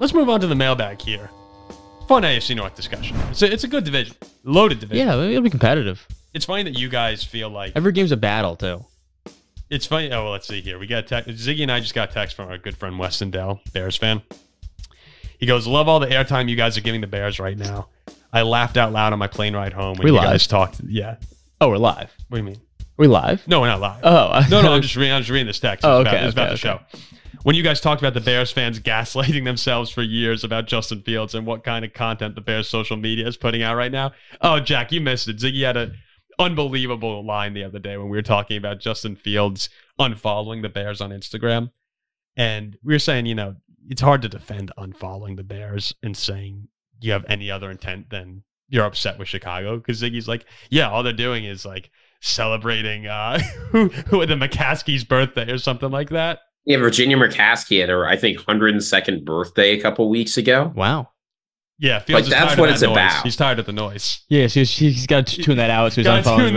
let's move on to the mailbag here. Fun AFC North discussion. It's a good division. Loaded division. Yeah, it'll be competitive. It's funny that you guys feel like... Every game's a battle, too. It's funny. Oh, well, let's see here. We got Ziggy and I just got text from our good friend Weston Dell, Bears fan. He goes, love all the airtime you guys are giving the Bears right now. I laughed out loud on my plane ride home when guys talked. Yeah. Oh, we're live. What do you mean? We live? No, we're not live. Oh. No, I'm just reading this text. It's about the show. Okay. When you guys talked about the Bears fans gaslighting themselves for years about Justin Fields and what kind of content the Bears social media is putting out right now. Oh, Jack, you missed it. Ziggy had an unbelievable line the other day when we were talking about Justin Fields unfollowing the Bears on Instagram. And we were saying, it's hard to defend unfollowing the Bears and saying you have any other intent than you're upset with Chicago. Because Ziggy's like, yeah, all they're doing is like celebrating the McCaskey's birthday or something like that. Yeah, Virginia McCaskey had her, I think, 102nd birthday a couple weeks ago. Wow. Yeah, Fields like that's what it's noise. about. He's tired of the noise. Yeah, so he's got to tune that out. So he's unfollowing.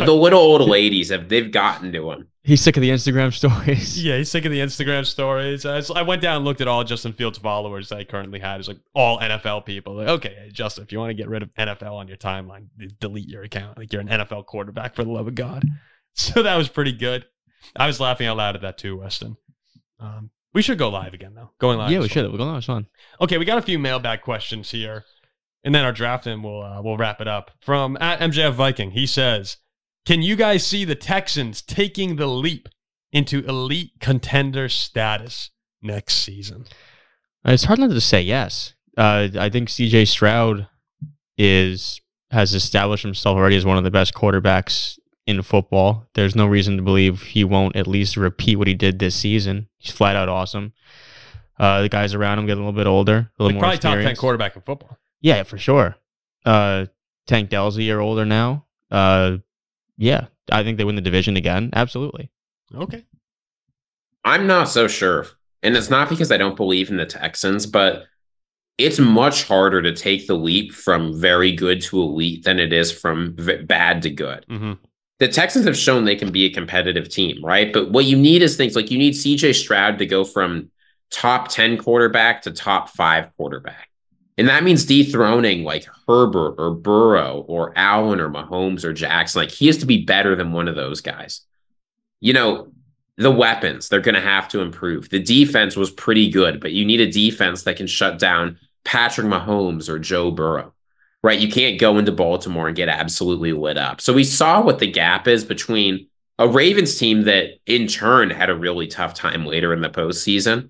The little old ladies they've gotten to him. He's sick of the Instagram stories. Yeah, he's sick of the Instagram stories. I went down and looked at all Justin Fields followers that he currently had. It's like all NFL people. Like, okay, Justin, if you want to get rid of NFL on your timeline, delete your account. Like you're an NFL quarterback, for the love of God. So that was pretty good. I was laughing out loud at that too, Weston. We should go live again, though. Going live. Yeah, we should. We're going live. It's fun. Okay, we got a few mailbag questions here, and then our draft and we'll wrap it up. From at MJF Viking, he says, "Can you guys see the Texans taking the leap into elite contender status next season?" It's hard not to say yes. I think CJ Stroud has established himself already as one of the best quarterbacks in football. There's no reason to believe he won't at least repeat what he did this season. He's flat out awesome. The guys around him get a little bit older, a little more probably experience. Top 10 quarterback in football. Yeah, for sure. Tank Dell's a year older now. Yeah, I think they win the division again. Absolutely. Okay. I'm not so sure. And it's not because I don't believe in the Texans, but it's much harder to take the leap from very good to elite than it is from bad to good. Mm-hmm. The Texans have shown they can be a competitive team, right? But what you need is things like you need CJ Stroud to go from top 10 quarterback to top 5 quarterback. And that means dethroning like Herbert or Burrow or Allen or Mahomes or Jackson. Like he has to be better than one of those guys. The weapons, they're going to have to improve. The defense was pretty good, but you need a defense that can shut down Patrick Mahomes or Joe Burrow. Right, you can't go into Baltimore and get absolutely lit up. So we saw what the gap is between a Ravens team that in turn had a really tough time later in the postseason.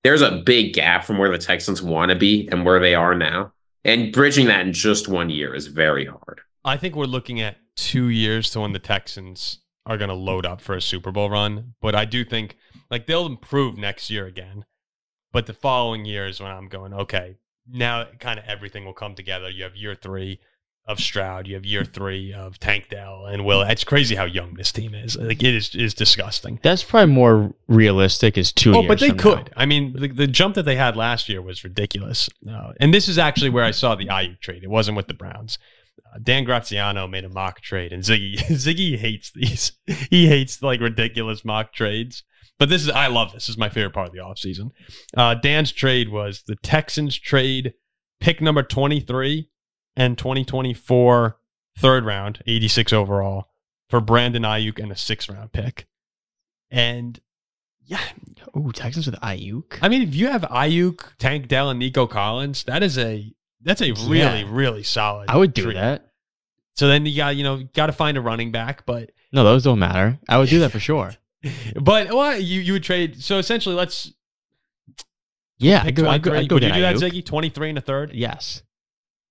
There's a big gap from where the Texans want to be and where they are now. And bridging that in just 1 year is very hard. I think we're looking at 2 years to when the Texans are going to load up for a Super Bowl run. But I do think like they'll improve next year again. But the following year is when I'm going, okay, now kind of everything will come together. You have year 3 of Stroud. You have year 3 of Tank Dell and Will. It's crazy how young this team is. Like it is disgusting. That's probably more realistic is 2 years. Oh, but they could. Now. I mean, the jump that they had last year was ridiculous. And this is actually where I saw the Ayuk trade. It wasn't with the Browns. Dan Graziano made a mock trade, and Ziggy hates these. He hates like ridiculous mock trades. But I love this. This is my favorite part of the offseason. Dan's trade was the Texans trade pick number 23 and 2024 third round, 86 overall, for Brandon Ayuk and a 6th round pick. And yeah. Ooh, Texans with Ayuk? I mean, if you have Ayuk, Tank Dell, and Nico Collins, that's a really, really solid I would do trade. that. So then you got to find a running back, but no, those don't matter. I would do that for sure. But you would trade. So essentially, let's. Yeah, I'd go would you do that, Ziggy? 23 and a third? Yes.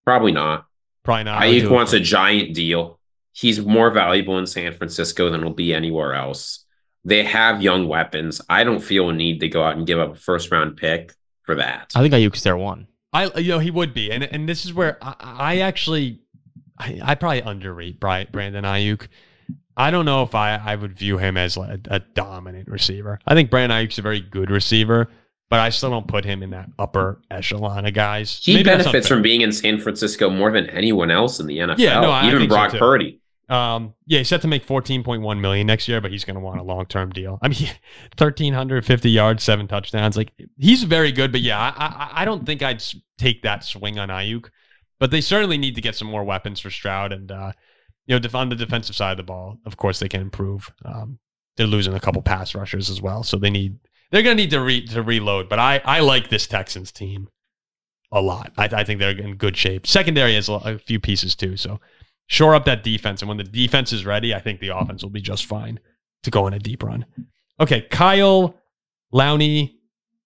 Probably not. Probably not. Ayuk wants a giant deal. He's more valuable in San Francisco than he'll be anywhere else. They have young weapons. I don't feel a need to go out and give up a 1st round pick for that. I think Ayuk's their one. He would be, and this is where I probably underrate Brandon Ayuk. I don't know if I would view him as a dominant receiver. I think Brandon Ayuk's a very good receiver, but I still don't put him in that upper echelon of guys. He benefits from being in San Francisco more than anyone else in the NFL. Yeah, no, I even think Brock so Purdy. He's set to make $14.1 million next year, but he's going to want a long-term deal. I mean, 1,350 yards, 7 touchdowns. Like, he's very good, but yeah, I don't think I'd take that swing on Ayuk. But they certainly need to get some more weapons for Stroud, and on the defensive side of the ball, of course, they can improve. They're losing a couple pass rushers as well, so they're going to need to reload. But I like this Texans team a lot. I think they're in good shape. Secondary has a few pieces too, so shore up that defense. And when the defense is ready, I think the offense will be just fine to go in a deep run. Okay, Kyle Loney,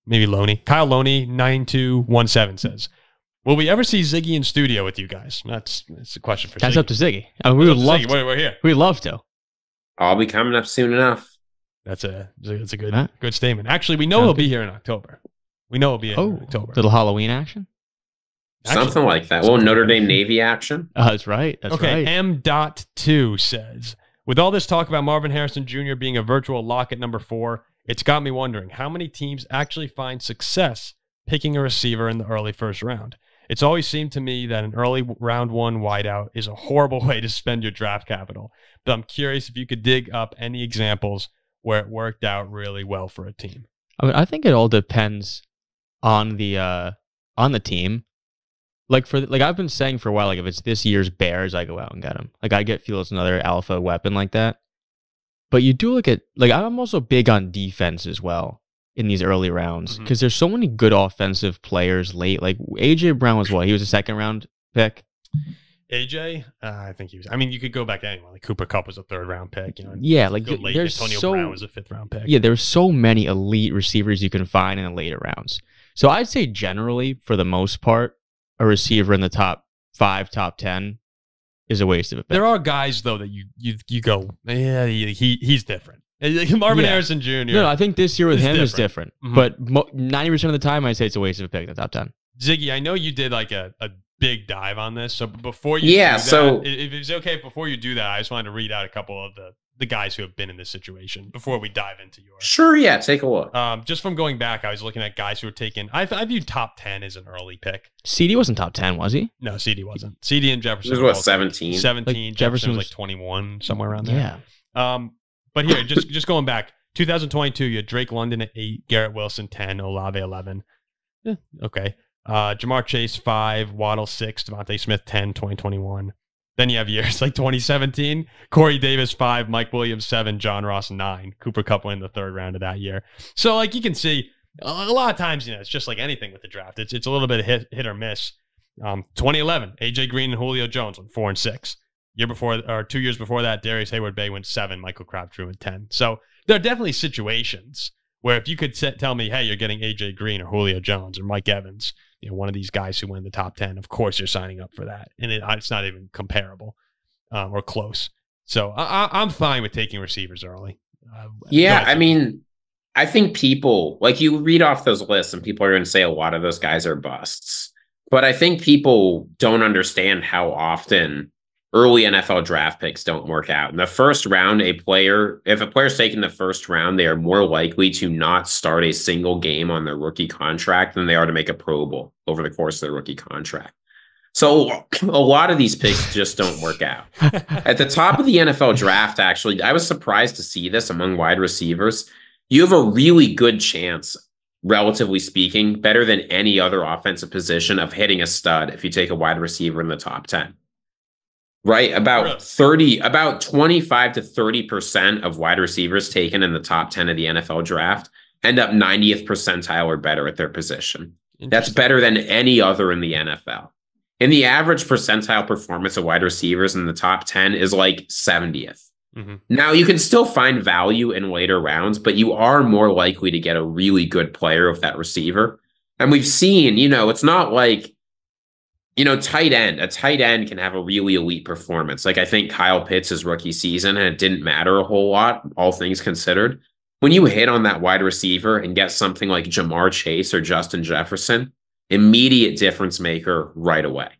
9217 says, will we ever see Ziggy in studio with you guys? That's a question for Ziggy. That's up to Ziggy. I mean, we would love to. We're here. We'd love to. I'll be coming up soon enough. That's a good statement. Actually, we know he'll be here in October. Little Halloween action? Something like that. Well, Notre Dame Navy action. That's right. Okay, M.2 says, with all this talk about Marvin Harrison Jr. being a virtual lock at number 4, it's got me wondering how many teams actually find success picking a receiver in the early first round. It's always seemed to me that an early round 1 wideout is a horrible way to spend your draft capital. But I'm curious if you could dig up any examples where it worked out really well for a team. I think it all depends on the team. Like I've been saying for a while, like if it's this year's Bears, I go out and get him. Like I get Fields another alpha weapon like that. But you do look at, like, I'm also big on defense as well in these early rounds because there's so many good offensive players late. Like AJ Brown was what? He was a 2nd round pick. AJ, I think he was. I mean, you could go back anyway. Like Cooper Kupp was a 3rd round pick. Yeah, like there's Antonio Brown was a 5th round pick. Yeah, there's so many elite receivers you can find in the later rounds. So I'd say generally, for the most part, a receiver in the top 5, top 10 is a waste of a pick. There are guys though that you go, yeah, he's different. Marvin Harrison Jr. No, I think this year with him is different. But 90% of the time, I say it's a waste of a pick in the top 10. Ziggy, I know you did like a big dive on this. So before you if it's okay, before you do that, I just wanted to read out a couple of the guys who have been in this situation before we dive into yours. Sure, yeah, take a look. Just from going back, I was looking at guys who were taken. I viewed top 10 as an early pick. CD wasn't top 10, was he? No, CD wasn't. CD and Jefferson. This was 17. 17. Like, Jefferson was like 21, somewhere around there. Yeah. But here, just going back, 2022, you had Drake London at 8, Garrett Wilson 10, Olave 11. Yeah, okay. Jamar Chase 5, Waddle 6, Devontae Smith 10, 2021. Then you have years like 2017, Corey Davis 5, Mike Williams 7, John Ross 9. Cooper Kupp went in the 3rd round of that year. So like you can see, a lot of times, it's just like anything with the draft. It's a little bit of hit or miss. 2011, AJ Green and Julio Jones went 4 and 6. 2 years before that, Darius Hayward-Bay went 7, Michael Crabtree went 10. So there are definitely situations where if you could tell me, hey, you're getting AJ Green or Julio Jones or Mike Evans, one of these guys who win the top 10, of course you're signing up for that. And it's not even comparable or close. So I'm fine with taking receivers early. I mean, I think people, like you read off those lists and people are going to say a lot of those guys are busts. But I think people don't understand how often early NFL draft picks don't work out. In the first round, if a player's taken the first round, they are more likely to not start a single game on their rookie contract than they are to make a Pro Bowl over the course of their rookie contract. So a lot of these picks just don't work out. At the top of the NFL draft, actually, I was surprised to see this among wide receivers. You have a really good chance, relatively speaking, better than any other offensive position of hitting a stud if you take a wide receiver in the top 10. Right? About 25 to 30% of wide receivers taken in the top 10 of the NFL draft end up 90th percentile or better at their position. That's better than any other in the NFL. And the average percentile performance of wide receivers in the top 10 is like 70th. Now, you can still find value in later rounds, but you are more likely to get a really good player with that receiver. And we've seen, it's not like, a tight end can have a really elite performance. Like I think Kyle Pitts' rookie season, and it didn't matter a whole lot, all things considered. When you hit on that wide receiver and get something like Jamar Chase or Justin Jefferson, immediate difference maker right away.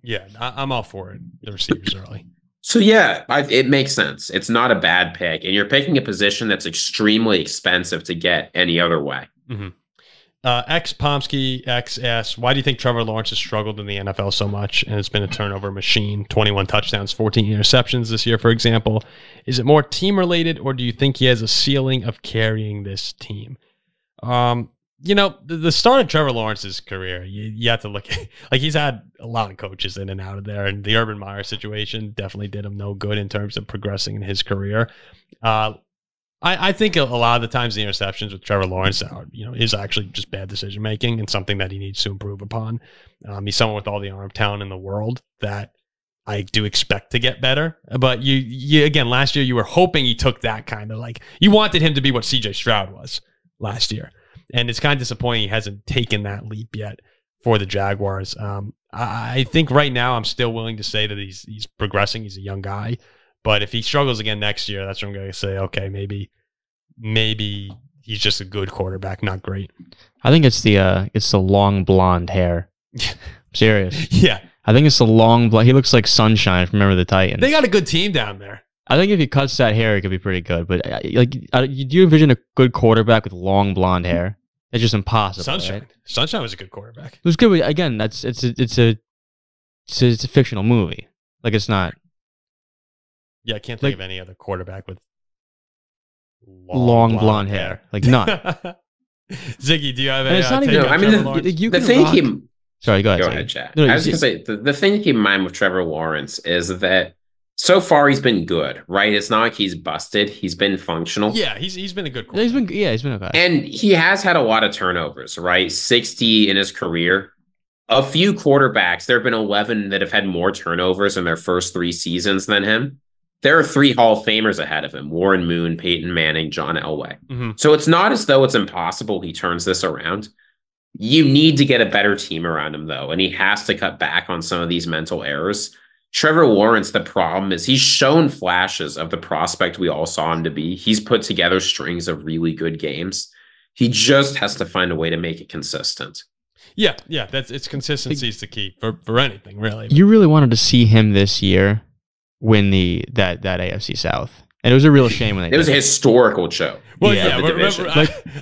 Yeah, I'm all for it. The receivers early. So yeah, it makes sense. It's not a bad pick, and you're picking a position that's extremely expensive to get any other way. X Pomsky X asks, why do you think Trevor Lawrence has struggled in the NFL so much and has been a turnover machine? 21 touchdowns, 14 interceptions this year, for example. Is it more team related, or do you think he has a ceiling of carrying this team? The start of Trevor Lawrence's career, you have to look at, like, he's had a lot of coaches in and out of there, and the Urban Meyer situation definitely did him no good in terms of progressing in his career. I think a lot of the times the interceptions with Trevor Lawrence are, is actually just bad decision making and something that he needs to improve upon. He's someone with all the arm talent in the world that I do expect to get better. But you again, last year you were hoping he took that kind of, like, you wanted him to be what CJ Stroud was last year. And it's kind of disappointing he hasn't taken that leap yet for the Jaguars. I think right now I'm still willing to say that he's progressing. He's a young guy. But if he struggles again next year, that's when I'm going to say, okay, maybe he's just a good quarterback, not great. I think it's the long blonde hair. I'm serious. Yeah. I think it's the long blonde. He looks like Sunshine from Remember the Titans. They got a good team down there. I think if he cuts that hair, it could be pretty good. But do you envision a good quarterback with long blonde hair? It's just impossible. Sunshine. Right? Sunshine was a good quarterback. It was good. But again, it's a fictional movie. Like, it's not. Yeah, I can't think of any other quarterback with long blonde hair. Like, none. Ziggy, do you have it's not take even, on I mean, Trevor Lawrence? the thing Sorry, go ahead. Go ahead, Jack. No, I was going to say, the thing to keep in mind with Trevor Lawrence is that so far he's been good, right? It's not like he's busted. He's been functional. Yeah, he's been a good quarterback. He's been okay. And he has had a lot of turnovers, right? 60 in his career. A few quarterbacks, there have been 11 that have had more turnovers in their first 3 seasons than him. There are 3 Hall of Famers ahead of him: Warren Moon, Peyton Manning, John Elway. Mm-hmm. So it's not as though it's impossible he turns this around. You need to get a better team around him, though, and he has to cut back on some of these mental errors. Trevor Lawrence, the problem is he's shown flashes of the prospect we all saw him to be. He's put together strings of really good games. He just has to find a way to make it consistent. Yeah, it's consistency is the key for anything, really. You really wanted to see him this year win that AFC South, and it was a real shame when they. It was a historical show. Well, division.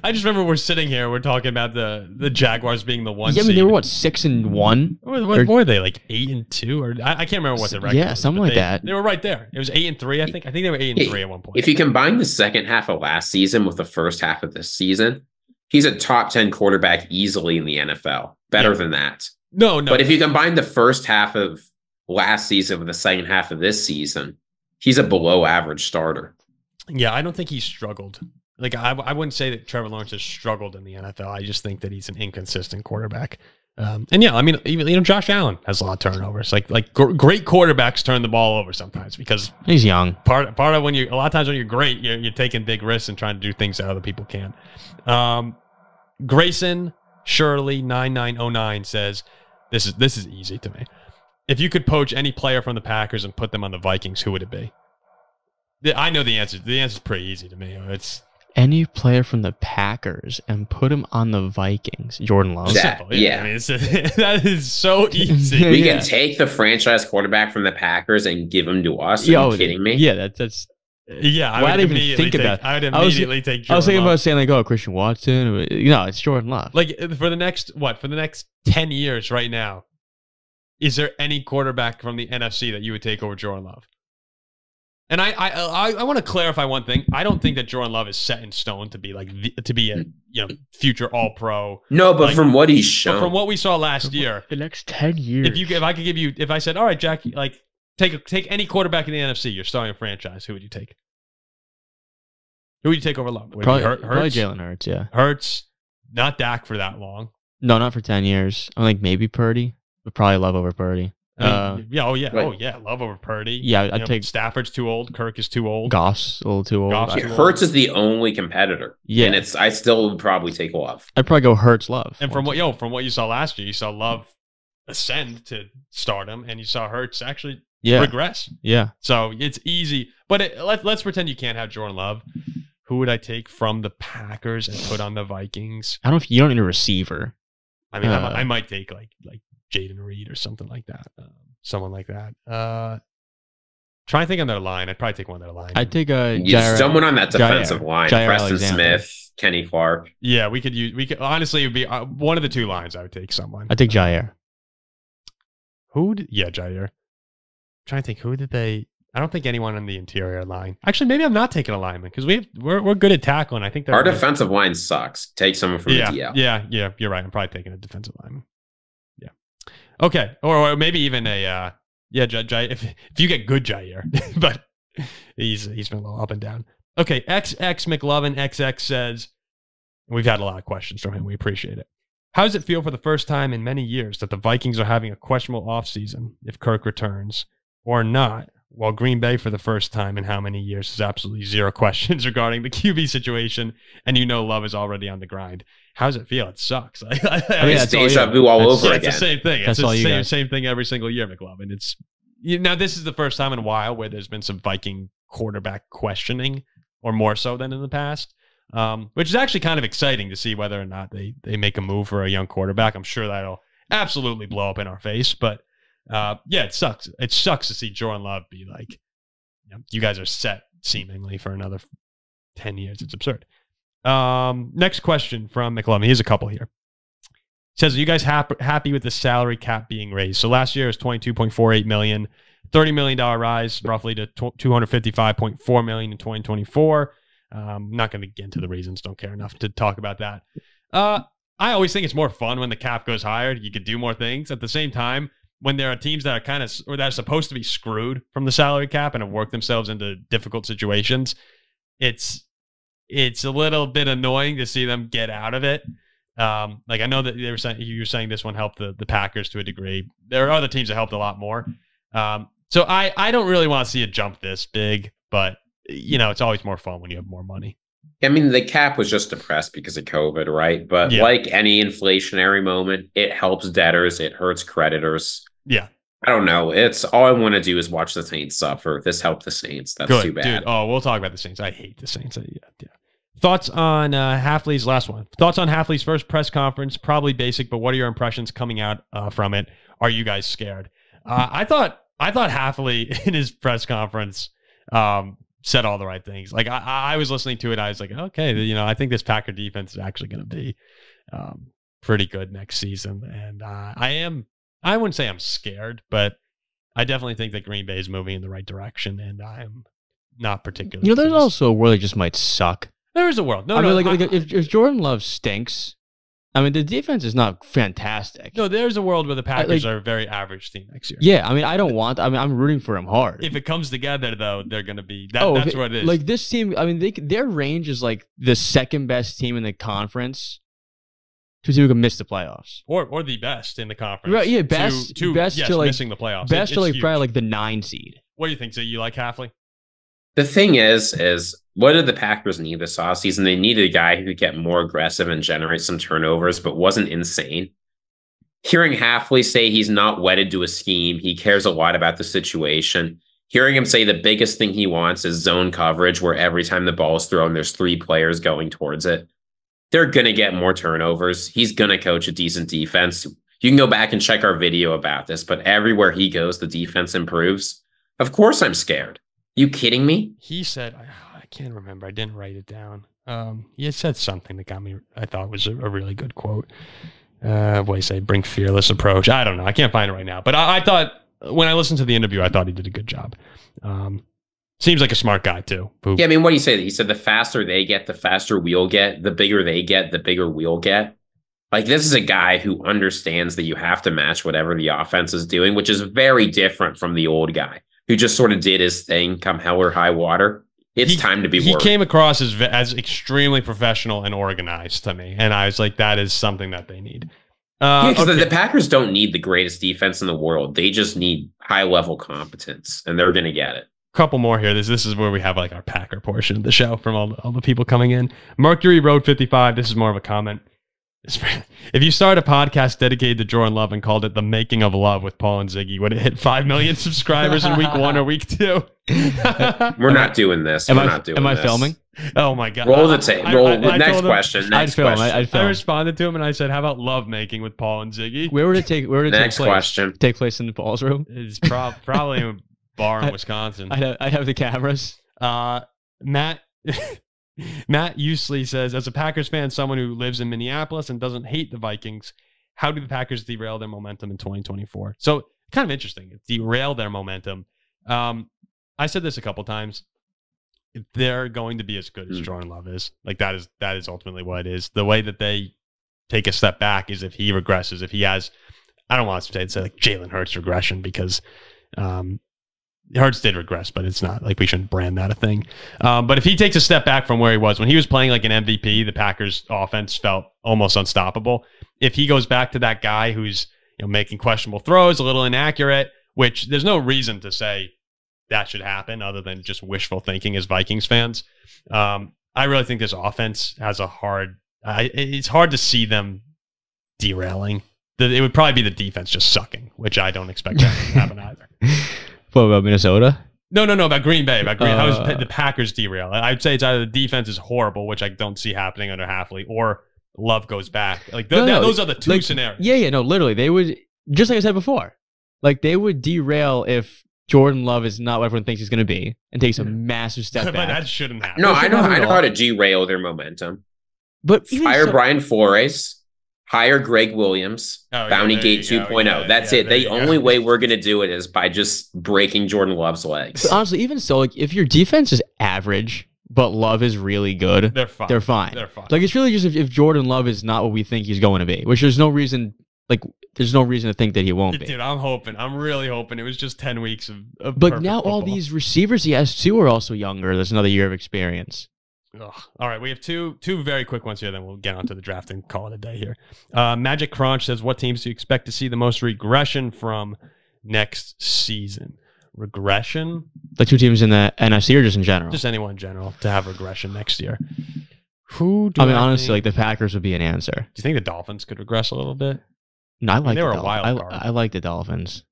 I just remember we're sitting here, we're talking about the Jaguars being the 1 seed. Yeah, I mean, they were what, 6-1? What were they, like 8-2? Or I can't remember what the record was. Yeah, something like that. They were right there. It was 8-3, I think. I think they were 8-3 at one point. If you combine the second half of last season with the first half of this season, he's a top 10 quarterback easily in the NFL. Better than that. No. But if you combine the first half of last season with the second half of this season, he's a below average starter. Yeah, I don't think he's struggled. Like, I wouldn't say that Trevor Lawrence has struggled in the NFL. I just think that he's an inconsistent quarterback. And yeah, I mean, even Josh Allen has a lot of turnovers. Like great quarterbacks turn the ball over sometimes because he's young. Part of when a lot of times when you're great, you're taking big risks and trying to do things that other people can't. Grayson Shirley 9909 says, this is easy to me. If you could poach any player from the Packers and put them on the Vikings, who would it be? I know the answer. The answer's pretty easy to me. It's any player from the Packers and put him on the Vikings. Jordan Love. Simple. Yeah. I mean, that is so easy. We can take the franchise quarterback from the Packers and give him to us. Are you kidding me? Yeah, that's. Yeah, I would even think about. I would immediately take Jordan I was thinking Love. About saying like, Christian Watson. No, it's Jordan Love. Like for the next 10 years right now, is there any quarterback from the NFC that you would take over Jordan Love? And I want to clarify one thing. I don't think that Jordan Love is set in stone to be a future All Pro. No, but from what he's shown, from what we saw last year, the next 10 years. If I said, all right, Jack, like take any quarterback in the NFC, you're starting a franchise. Who would you take? Who would you take over Love? Probably Jalen Hurts. Yeah, Hurts, not Dak for that long. No, not for 10 years. I think maybe Purdy, but probably Love over Purdy. Love over Purdy. Yeah, I'd take Stafford's too old. Kirk is too old. Goff's a little too old. Hurts is the only competitor. Yeah, and I still would probably take Love. I'd probably go Hurts, Love. And from what you saw last year, you saw Love ascend to stardom, and you saw Hurts actually regress. Yeah, so it's easy. But let's pretend you can't have Jordan Love. Who would I take from the Packers and put on the Vikings? I don't know if you don't need a receiver. I mean, I might take like Jaden Reed or something like that. Someone like that. Trying to think on their line. I'd probably take one of their line. I'd take someone on that defensive line. Jair Preston Alexander. Smith, Kenny Clark. Yeah, we could honestly, it would be one of the two lines. I would take someone. I'd take Jair. Jair. I'm trying to think, who did they? I don't think anyone on the interior line. Actually, maybe I'm not taking a lineman because we're good at tackling. I think our defensive line sucks. Take someone from the DL. Yeah. You're right. I'm probably taking a defensive lineman. Yeah. Okay. Or maybe even a Jair. If you get good Jair, but he's been a little up and down. Okay. XX McLovin XX says, we've had a lot of questions from him. We appreciate it. How does it feel for the first time in many years that the Vikings are having a questionable offseason if Kirk returns or not? While Green Bay, for the first time in how many years, has absolutely zero questions regarding the QB situation, and Love is already on the grind. How does it feel? It sucks. It's deja vu all over again. It's the same thing. That's It's the same thing every single year, McLovin. It's now this is the first time in a while where there's been some Viking quarterback questioning, or more so than in the past, which is actually kind of exciting to see whether or not they make a move for a young quarterback. I'm sure that'll absolutely blow up in our face, but. It sucks. It sucks to see Jordan Love be like, you guys are set seemingly for another 10 years. It's absurd. Next question from McLovin. Here's a couple here. He says, are you guys happy with the salary cap being raised? So last year was $22.48 million, $30 million rise roughly to $255.4 million in 2024. I'm not going to get into the reasons. Don't care enough to talk about that. I always think it's more fun when the cap goes higher. You could do more things. At the same time, when there are teams that are that are supposed to be screwed from the salary cap and have worked themselves into difficult situations, it's a little bit annoying to see them get out of it. Like I know that you were saying this one helped the Packers to a degree. There are other teams that helped a lot more. So I don't really want to see a jump this big, but it's always more fun when you have more money. I mean, the cap was just depressed because of COVID, right? But like any inflationary moment, it helps debtors, it hurts creditors. Yeah. I don't know. It's all I want to do is watch the Saints suffer. This helped the Saints. That's good, too bad. Dude. Oh, we'll talk about the Saints. I hate the Saints. Yeah. Thoughts on Hafley's last one? Thoughts on Hafley's first press conference? Probably basic, but what are your impressions coming out from it? Are you guys scared? I thought Hafley in his press conference said all the right things. Like I was listening to it. I was like, okay, I think this Packer defense is actually going to be pretty good next season. And I wouldn't say I'm scared, but I definitely think that Green Bay is moving in the right direction, and I'm not particularly. There's also a world that just might suck. There is a world. If Jordan Love stinks, the defense is not fantastic. No, there's a world where the Packers are a very average team next year. Yeah, I'm rooting for him hard. If it comes together, though, they're going to be. That's what it is. Like this team, their range is like the second best team in the conference. Two teams who can miss the playoffs, or the best in the conference. Right? Yeah, best to missing the playoffs. Best to probably like the 9 seed. What do you think? So you like Hafley? The thing is what did the Packers need this offseason? They needed a guy who could get more aggressive and generate some turnovers, but wasn't insane. Hearing Hafley say he's not wedded to a scheme, he cares a lot about the situation. Hearing him say the biggest thing he wants is zone coverage, where every time the ball is thrown, there's 3 players going towards it. They're going to get more turnovers. He's going to coach a decent defense. You can go back and check our video about this, but everywhere he goes, the defense improves. Of course I'm scared. You kidding me? He said, I can't remember. I didn't write it down. He had said something that got me, I thought was a really good quote. What do you say? Bring fearless approach. I don't know. I can't find it right now. But I thought, when I listened to the interview, I thought he did a good job. Seems like a smart guy, too. Yeah, what do you say? He said the faster they get, the faster we'll get. The bigger they get, the bigger we'll get. Like, this is a guy who understands that you have to match whatever the offense is doing, which is very different from the old guy who just sort of did his thing come hell or high water. It's time to be worried. He came across as extremely professional and organized to me, and I was like, that is something that they need. Because the Packers don't need the greatest defense in the world. They just need high-level competence, and they're going to get it. Couple more here. This is where we have like our Packer portion of the show from all the people coming in. Mercury Road 55. This is more of a comment. If you start a podcast dedicated to Jordan Love and called it The Making of Love with Paul and Ziggy, would it hit 5 million subscribers in week 1 or week 2? We're not doing this. Am I filming? Oh my God. Roll the tape. Next question. I'd film. I responded to him and I said, how about love making with Paul and Ziggy? Where would it take place? Question. Take place in Paul's room? It's probably bar in Wisconsin. I have the cameras. Matt Usley says, as a Packers fan, someone who lives in Minneapolis and doesn't hate the Vikings, how do the Packers derail their momentum in 2024? So kind of interesting. Derail their momentum. I said this a couple times. They're going to be as good as Jordan Love is. Like that is ultimately what it is. The way that they take a step back is if he regresses, if he has, I don't want to say like Jalen Hurts regression because Hurts did regress, but it's not like we shouldn't brand that a thing. But if he takes a step back from where he was, when he was playing like an MVP, the Packers offense felt almost unstoppable. If he goes back to that guy who's making questionable throws, a little inaccurate, which there's no reason to say that should happen other than just wishful thinking as Vikings fans. I really think this offense has it's hard to see them derailing. It would probably be the defense just sucking, which I don't expect that to happen either. What about Minnesota? No, about Green Bay. How does the Packers derail? I'd say it's either the defense is horrible, which I don't see happening under Hafley, or Love goes back. Like those are the two scenarios. Yeah, no, literally, they would, just like I said before, like they would derail if Jordan Love is not what everyone thinks he's going to be and takes a massive step back. But that shouldn't happen. No, I know how to derail their momentum. But fire Brian Flores. Hire Greg Williams, Bounty Gate 2.0. That's it. The only way we're going to do it is by just breaking Jordan Love's legs. But honestly, even so, like if your defense is average, but Love is really good, they're fine. They're fine. Like it's really just if Jordan Love is not what we think he's going to be, which there's no reason to think that he won't be. Dude, I'm really hoping. It was just 10 weeks of But now football. all these receivers he has too are also younger. There's another year of experience. Ugh. All right, we have two very quick ones here, then we'll get on to the draft and call it a day here. Magic Crunch says, what teams do you expect to see the most regression from next season? Regression? The two teams in the NFC or just in general? Just anyone in general to have regression next year. Honestly, like the Packers would be an answer. Do you think the Dolphins could regress a little bit? No, I they were a wild card. I like the Dolphins.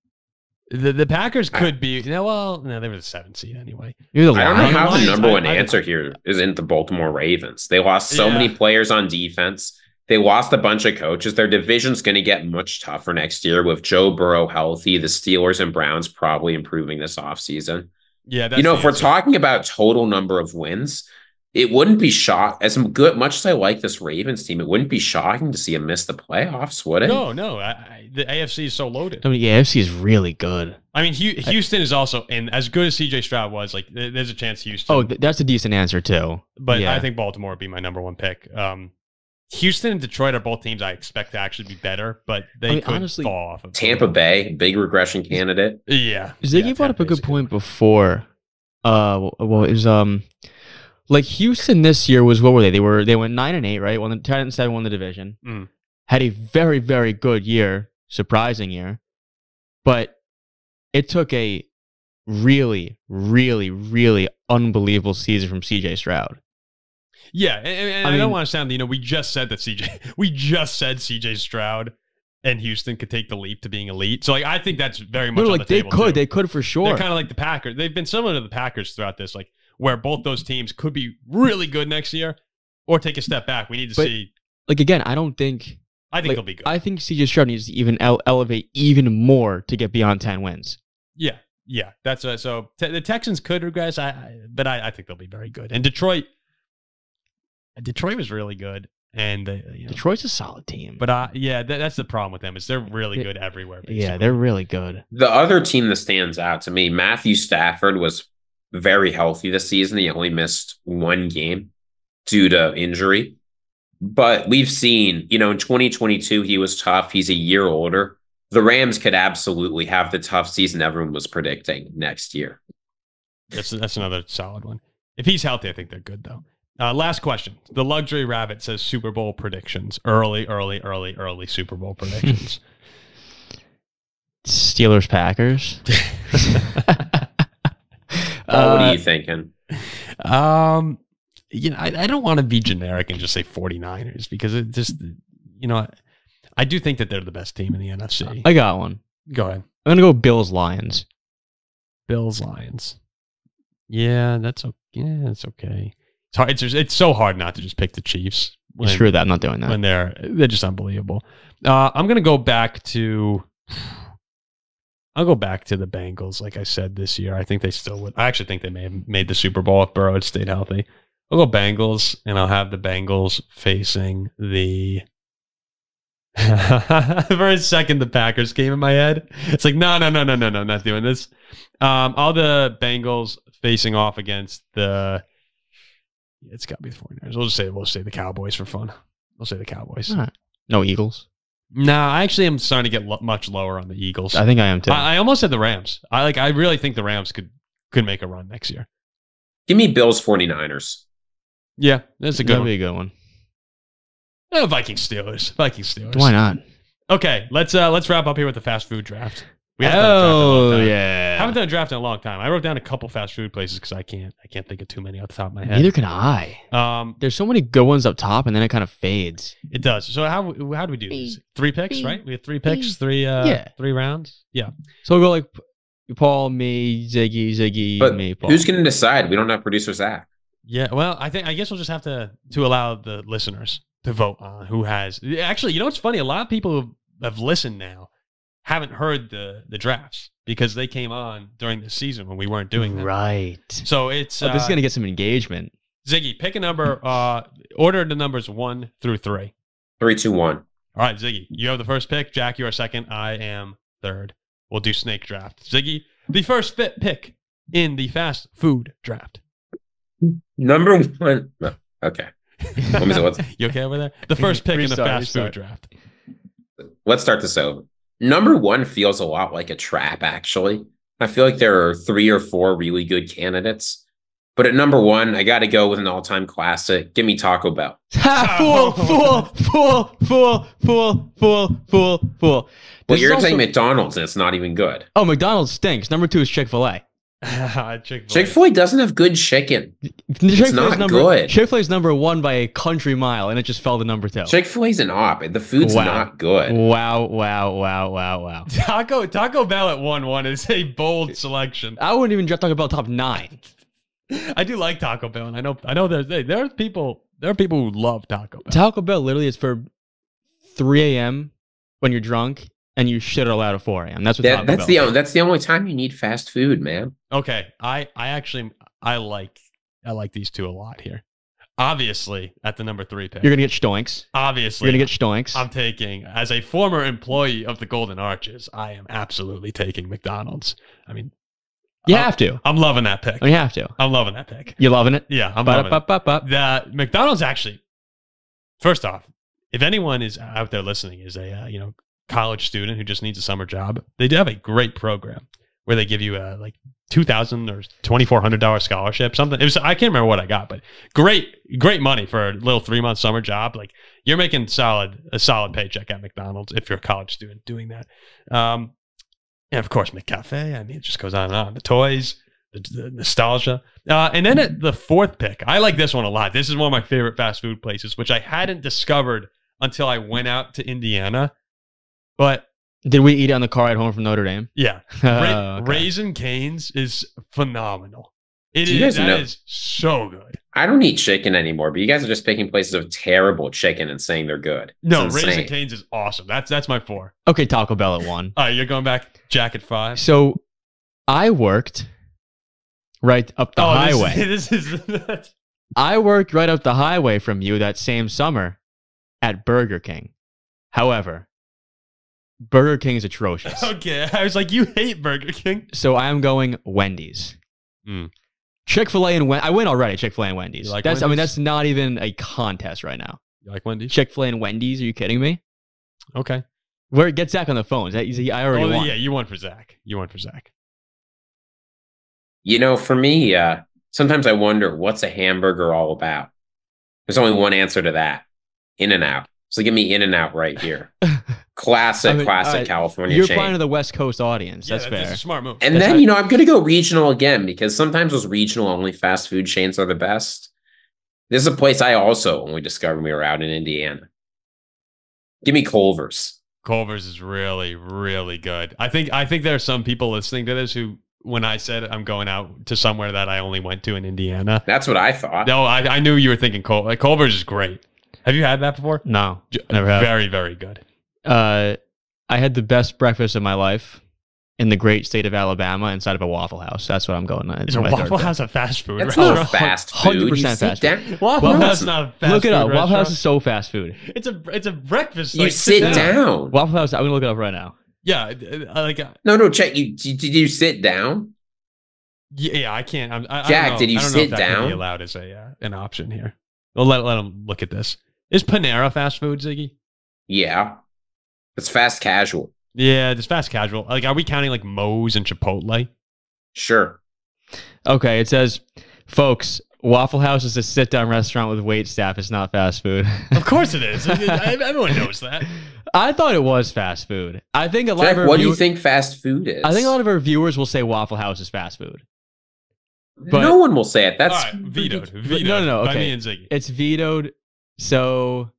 The Packers could be. They were the 7th seed anyway. I don't know how the number one answer here isn't the Baltimore Ravens. They lost so many players on defense. They lost a bunch of coaches. Their division's going to get much tougher next year with Joe Burrow healthy. The Steelers and Browns probably improving this offseason. Yeah, that's if we're talking about total number of wins, it wouldn't be much as I like this Ravens team, it wouldn't be shocking to see them miss the playoffs, would it? No. The AFC is so loaded. I mean, the AFC is really good. I mean, Houston is also, and as good as CJ Stroud was, like, there's a chance Houston. Oh, that's a decent answer too. But I think Baltimore would be my number one pick. Houston and Detroit are both temes I expect to actually be better, but they could honestly fall off of Tampa Bay, big regression candidate. Yeah. Ziggy brought up a good point before. Like Houston this year was, what were they? They went 9-8, right? Won the 10-7, won the division. Had a very, very good year, surprising year, but it took a really, really, really unbelievable season from CJ Stroud. Yeah, and I don't want to sound, we just said CJ Stroud and Houston could take the leap to being elite. So, like, I think that's very much on the table. They could for sure. They're kind of like the Packers. They've been similar to the Packers throughout this, like, where both those teams could be really good next year or take a step back. We need to see. Like, again, I think they'll be good. I think CJ Stroud needs to even elevate even more to get beyond 10 wins. Yeah. That's so the Texans could regress, but I think they'll be very good. And Detroit was really good. And Detroit's a solid team. But that's the problem with them is they're really good everywhere. Basically. Yeah, they're really good. The other team that stands out to me, Matthew Stafford was very healthy this season. He only missed one game due to injury. But we've seen, in 2022, he was tough. He's a year older. The Rams could absolutely have the tough season everyone was predicting next year. That's another solid one. If he's healthy, I think they're good, though. Last question. The Luxury Rabbit says Super Bowl predictions. Early Super Bowl predictions. Steelers, Packers. What are you thinking? I don't want to be generic and just say 49ers because it just, I do think that they're the best team in the NFC. I got one. Go ahead. I'm going to go Bills-Lions. Bills-Lions. Yeah, that's okay. Yeah, that's okay. It's hard. It's so hard not to just pick the Chiefs. Screw that. I'm not doing that. When they're just unbelievable. I'm going to go back to I'll go back to the Bengals. Like I said this year, I think they still would. I actually think they may have made the Super Bowl if Burrow had stayed healthy. I'll go Bengals, and I'll have the Bengals facing the. For a second, the Packers came in my head. It's like no, not doing this. All the Bengals facing off against the. It's got to be the 49ers. We'll say the Cowboys for fun. We'll say the Cowboys. Right. No Eagles. Nah, I actually am starting to get much lower on the Eagles. I think I am too. I almost said the Rams. I really think the Rams could make a run next year. Give me Bills 49ers. Yeah, that's a good That'd one. be a good one. Vikings Steelers. Why not? Okay, let's wrap up here with the fast food draft. We haven't done a draft in a long time. Yeah. Haven't done a draft in a long time. I wrote down a couple fast food places because I can't think of too many off the top of my head. Neither can I. There's so many good ones up top, and then it kind of fades. It does. So how do we do this? 3 picks, right? We have 3 picks, 3 rounds. Yeah. So we'll go like Paul, me, Ziggy, But me, Paul. who's going to decide? We don't have producer Zach. Yeah. Well, I guess we'll just have to allow the listeners to vote on who has. Actually, you know what's funny? A lot of people who have listened now haven't heard the drafts because they came on during the season when we weren't doing them. Right. So it's this is gonna get some engagement. Ziggy, pick a number. Order the numbers 1 through 3. 3, 2, 1. All right, Ziggy, you have the first pick. Jack, you are second. I am third. We'll do snake draft. Ziggy, the first pick in the fast food draft. Number 1. Oh, okay. You okay over there? The first pick in the fast food draft. Let's start this over. Number 1 feels a lot like a trap, actually. I feel like there are 3 or 4 really good candidates. But at number 1, I got to go with an all-time classic. Give me Taco Bell. Fool. Well, you're saying McDonald's, and it's not even good. Oh, McDonald's stinks. Number 2 is Chick-fil-A. Chick-fil-A doesn't have good chicken. It's not good. Chick-fil-A is number 1 by a country mile, and it just fell to number 2. Chick-fil-A's an op. The food's not good. Wow. Taco Bell at 1-1 is a bold selection. I wouldn't even draft Taco Bell top 9. I do like Taco Bell, and I know there are people who love Taco Bell. Taco Bell literally is for 3 a.m. when you're drunk and you shit it all out at 4 a.m. That's what Taco Bell is. That's the only time you need fast food, man. Okay, I like these two a lot here. Obviously, at the number 3 pick, you're gonna get stoinks. Obviously, you're gonna get stoinks. I'm taking, as a former employee of the Golden Arches, I am absolutely taking McDonald's. I mean, you have to. I'm loving that pick. You have to. I'm loving that pick. You loving it? Yeah, I'm loving it. The McDonald's actually. First off, if anyone is out there listening is a college student who just needs a summer job, they do have a great program where they give you a $2,000 or $2,400 scholarship. Something. I can't remember what I got, but great money for a little 3-month summer job. Like you're making a solid paycheck at McDonald's if you're a college student doing that. And of course, McCafe. I mean, it just goes on and on. The toys, the nostalgia. And then at the 4th pick, I like this one a lot. This is one of my favorite fast food places, which I hadn't discovered until I went out to Indiana. But did we eat it on the car ride home from Notre Dame? Yeah. Okay. Raising Cane's is phenomenal. That is so good. I don't eat chicken anymore, but you guys are just picking places of terrible chicken and saying they're good. No, Raising Cane's is awesome. That's my 4. Okay, Taco Bell at 1. All right, you're going back, Jack at 5. So I worked right up the highway. I worked right up the highway from you that same summer at Burger King. However, Burger King is atrocious. Okay, I was like, you hate Burger King. So I am going Wendy's. Chick-fil-A and Wendy's. I win already, Chick-fil-A and Wendy's. Wendy's? I mean, that's not even a contest right now. You like Wendy's? Chick-fil-A and Wendy's? Are you kidding me? Okay. Get Zach on the phone. I already won. Yeah, you won for Zach. For me, sometimes I wonder what's a hamburger all about. There's only one answer to that. In-N-Out. So give me In-N-Out right here. Classic California You're chain. playing to the West Coast audience. That's fair. That's a smart move. And then, I'm going to go regional again because sometimes those regional only fast food chains are the best. This is a place I also only discovered when we were out in Indiana. Give me Culver's. Culver's is really, really good. I think there are some people listening to this who, when I said I'm going out to somewhere that I only went to in Indiana. That's what I thought. No, I knew you were thinking Culver's. Culver's is great. Have you had that before? No, never have. Very, very good. I had the best breakfast of my life in the great state of Alabama inside of a Waffle House. That's what I'm going on. Is a Waffle House a fast food That's restaurant? not fast food. 100% You fast sit food. down. Waffle Waffle House House- is not a fast Look it food up. Waffle House restaurant. is so fast food. It's a breakfast. You like, sit down. Waffle House, I'm going to look it up right now. Yeah, No, check. Did you sit down? yeah. I can't. I Jack, don't know. did you I don't know sit if that can down? be allowed as an option here. Well, let them look at this. Is Panera fast food, Ziggy? Yeah. It's fast casual. Yeah, it's fast casual. Like, are we counting like Moe's and Chipotle? Sure. Okay, it says, folks, Waffle House is a sit-down restaurant with wait staff. It's not fast food. Of course it is. Everyone knows that. I thought it was fast food. I think a lot Jack, of our what do you think fast food is? I think a lot of our viewers will say Waffle House is fast food. But no one will say it. That's all right, vetoed. No. By Okay, me and Ziggy. it's vetoed. So,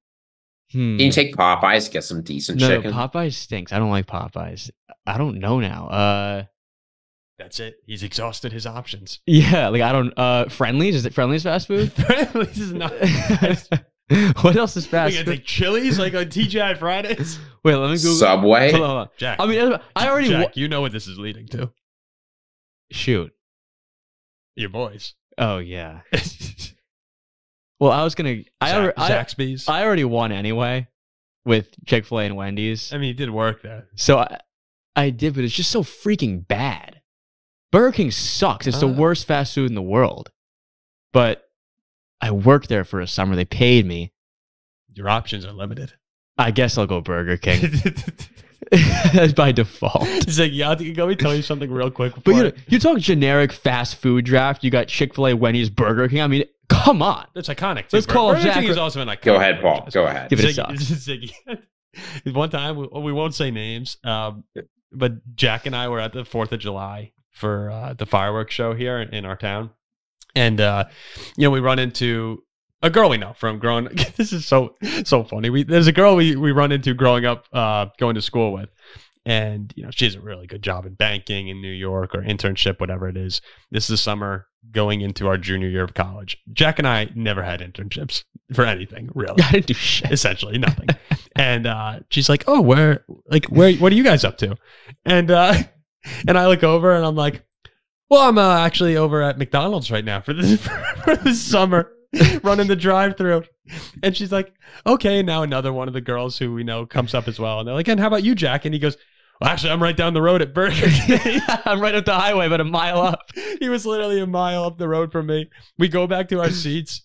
Can you take Popeyes, get some decent no, chicken? Popeyes stinks. I don't like Popeyes. I don't know now. That's it. He's exhausted his options. Yeah, like I don't. Friendlies, is it Friendlies fast food? This is not. What else is We fast got food? like Chili's, like on TGI Fridays. Wait, let me Google. Subway. Hold on. Jack, I mean, I already Jack, you know what this is leading to. shoot. Your boys. Oh yeah. Well, I was gonna. Zaxby's. I already won anyway with Chick-fil-A and Wendy's. I mean, he did work there. So I did, but it's just so freaking bad. Burger King sucks. It's the worst fast food in the world. But I worked there for a summer. They paid me. Your options are limited. I guess I'll go Burger King. That's by default. He's like, yeah, let me tell you something real quick. But you talk generic fast food draft. You got Chick-fil-A, Wendy's, Burger King. I mean, come on. That's iconic. Too. Let's call Burger Jack. King is also an iconic. Go ahead, Paul. franchise. Go ahead. Give it a Ziggy, suck. Ziggy. One time, we won't say names, but Jack and I were at the 4th of July for the fireworks show here in our town. And, we run into a girl we know from growing. This is so funny. There's a girl we run into growing up, going to school with. And, she has a really good job in banking in New York or internship, whatever it is. This is summer going into our junior year of college. Jack and I never had internships for anything, really. I didn't do shit. Essentially nothing. And she's like, oh, where, what are you guys up to? And I look over and I'm like, well, I'm actually over at McDonald's right now for this summer, running the drive-thru. And she's like, okay. And now another one of the girls who we know comes up as well. And they're like, and how about you, Jack? And he goes, well, actually, I'm right down the road at Burger King. I'm right up the highway, about a mile up. He was literally a mile up the road from me. We go back to our seats.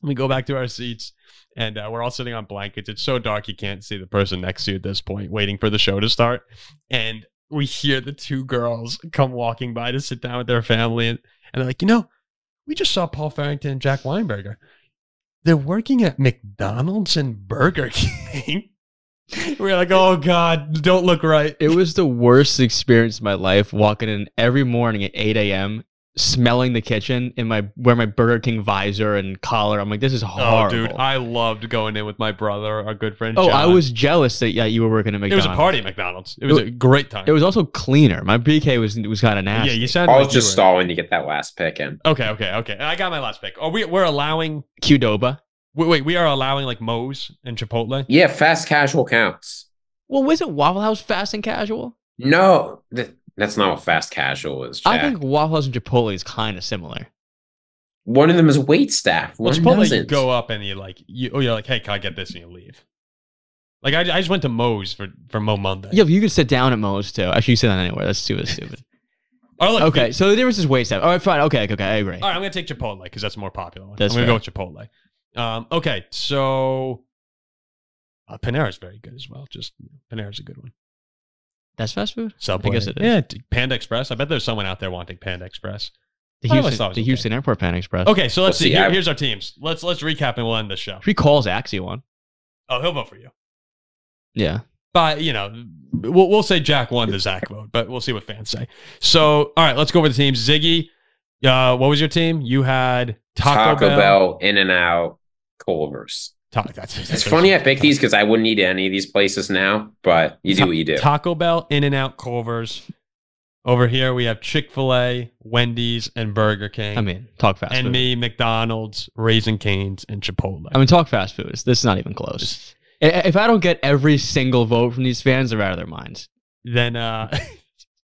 And we're all sitting on blankets. It's so dark you can't see the person next to you at this point, waiting for the show to start. And we hear the two girls come walking by to sit down with their family. And they're like, we just saw Paul Farrington and Jack Weinberger. They're working at McDonald's and Burger King. We're like, oh, God, don't look right. It was the worst experience of my life, walking in every morning at 8 a.m., smelling the kitchen in wear my Burger King visor and collar. I'm like, this is horrible. Oh, dude, I loved going in with my brother, our good friend Oh, John. I was jealous that you were working at It McDonald's. was a party at McDonald's. It was a great time. It was also cleaner. My BK was kind of nasty. Yeah, you sounded I like was you just were. stalling to get that last pick in. Okay. I got my last pick. Oh, we're allowing... Qdoba. Wait, we are allowing like Moe's and Chipotle? Yeah, fast casual counts. Well, wasn't Waffle House fast and casual? No, that's not what fast casual is, Jack. I think Waffle House and Chipotle is kind of similar. One of them is wait staff. Well, One Chipotle, you doesn't. go up and you're like, hey, can I get this? And you leave. Like, I just went to Moe's for Mo Monday. Yeah, but you could sit down at Moe's too. Actually, you sit down anywhere. That's stupid. Or like, Okay, so the difference is wait staff. All right, fine. Okay, I agree. All right, I'm going to take Chipotle because that's a more popular one. That's I'm going to fair. go with Chipotle. Okay, so Panera's very good as well. Just Panera's a good one. That's fast food? Subway. I guess it is. Yeah, Panda Express. I bet there's someone out there wanting Panda Express. The I always thought it was Houston, okay. Houston Airport Pan Express. Okay, so let's Well, see. see, Here's our teams. Let's recap and we'll end the show. If he calls Axie one. Oh, he'll vote for you. Yeah. But, we'll say Jack won the Zach vote, but we'll see what fans say. So, all right, let's go over the teams. Ziggy, what was your team? You had Taco Bell, In-N-Out, Culver's. That's It's funny I picked these because I wouldn't eat any of these places now, but you do what you do. Taco Bell, In-N-Out, Culver's. Over here, we have Chick-fil-A, Wendy's, and Burger King. I mean, talk fast and food. me, McDonald's, Raising Cane's, and Chipotle. I mean, talk fast food. This is not even close. If I don't get every single vote from these fans, they're out of their minds. Then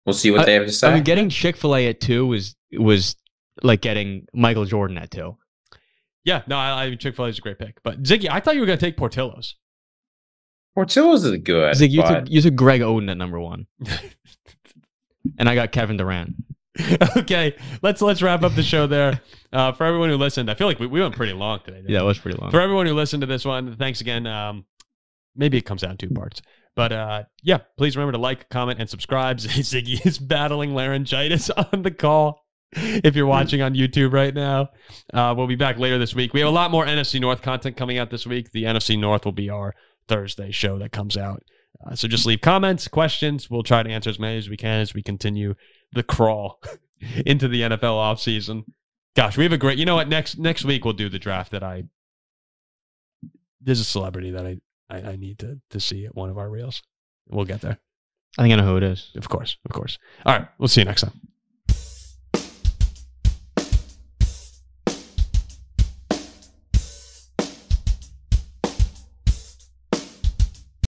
We'll see what they have to say. I mean, getting Chick-fil-A at 2 was like getting Michael Jordan at 2. Yeah, no, I Chick-fil-A is a great pick. But Ziggy, I thought you were going to take Portillo's. Portillo's is good. Ziggy, you took Greg Oden at number 1. And I got Kevin Durant. Okay, let's wrap up the show there. For everyone who listened, I feel like we went pretty long today. Yeah, it was pretty long. For everyone who listened to this one, thanks again. Maybe it comes out in 2 parts. But yeah, please remember to like, comment, and subscribe. Ziggy is battling laryngitis on the call if you're watching on YouTube right now. We'll be back later this week. We have a lot more NFC North content coming out this week. The NFC North will be our Thursday show that comes out. So just leave comments, questions. We'll try to answer as many as we can as we continue the crawl into the NFL offseason. Gosh, we have a great... You know what? Next week we'll do the draft that there's a celebrity that I need to see at one of our reels. We'll get there. I think I know who it is. Of course. All right. We'll see you next time.